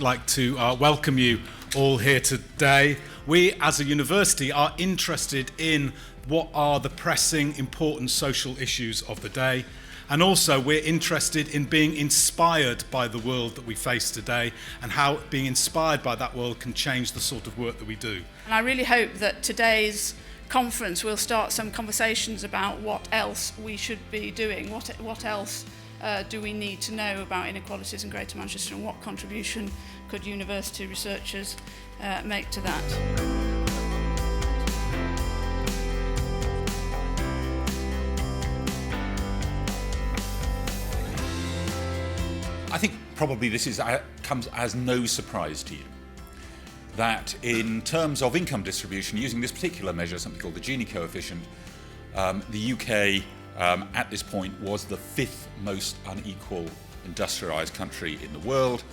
like to welcome you all here today. We, as a university, are interested in what are the pressing, important social issues of the day. And also, we're interested in being inspired by the world that we face today and how being inspired by that world can change the sort of work that we do. And I really hope that today's conference will start some conversations about what else we should be doing, what else do we need to know about inequalities in Greater Manchester, and what contribution could university researchers make to that. I think probably this comes as no surprise to you that in terms of income distribution, using this particular measure, something called the Gini coefficient, the UK at this point was the fifth most unequal industrialised country in the world,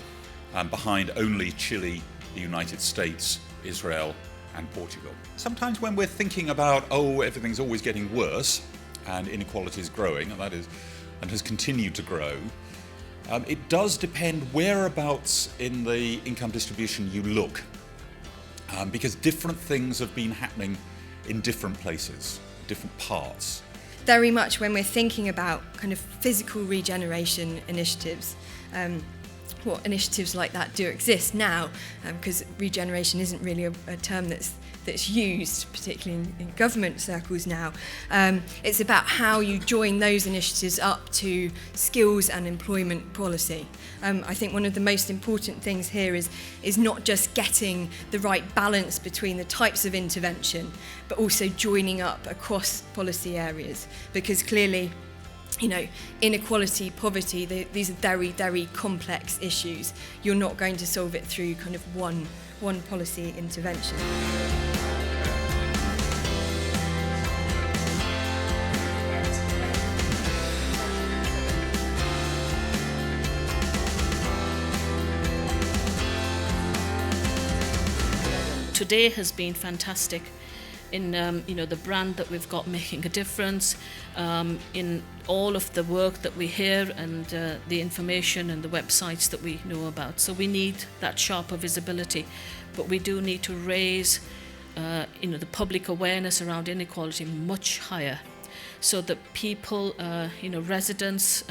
behind only Chile, the United States, Israel and Portugal. Sometimes when we're thinking about, everything's always getting worse and inequality is growing, and has continued to grow, it does depend whereabouts in the income distribution you look, because different things have been happening in different places, different parts. Very much when we're thinking about kind of physical regeneration initiatives, what initiatives like that do exist now, because regeneration isn't really a term that's used, particularly in government circles now. It's about how you join those initiatives up to skills and employment policy. I think one of the most important things here is not just getting the right balance between the types of intervention, but also joining up across policy areas, because clearly, inequality, poverty, these are very, very complex issues. You're not going to solve it through kind of one policy intervention. Today has been fantastic in the brand that we've got making a difference, in all of the work that we hear and the information and the websites that we know about. So we need that sharper visibility, but we do need to raise the public awareness around inequality much higher, so that people, residents,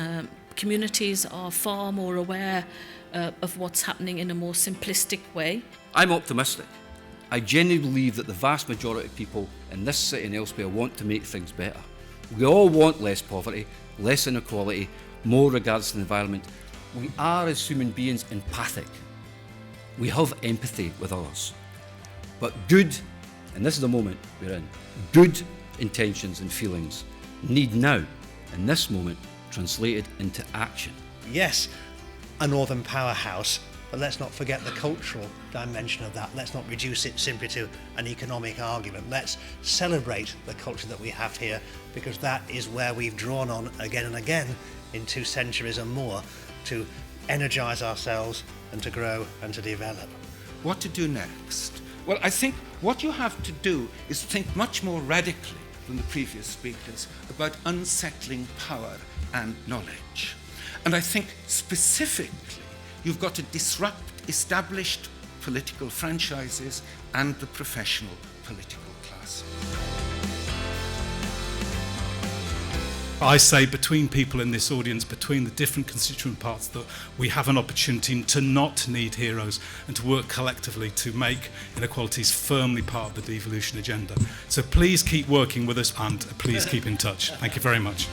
communities are far more aware of what's happening in a more simplistic way. I'm optimistic. I genuinely believe that the vast majority of people in this city and elsewhere want to make things better. We all want less poverty, less inequality, more regards to the environment. We are, as human beings, empathic. We have empathy with others. But good, and this is the moment we're in, good intentions and feelings need now, in this moment, translated into action. Yes, a northern powerhouse, but let's not forget the cultural dimension of that. Let's not reduce it simply to an economic argument. Let's celebrate the culture that we have here, because that is where we've drawn on again and again in 2 centuries and more to energise ourselves and to grow and to develop. What to do next? Well, I think what you have to do is think much more radically than the previous speakers about unsettling power and knowledge. And I think specifically you've got to disrupt established political franchises and the professional political class. I say between people in this audience, between the different constituent parts, that we have an opportunity to not need heroes and to work collectively to make inequalities firmly part of the devolution agenda. So please keep working with us and please keep in touch. Thank you very much.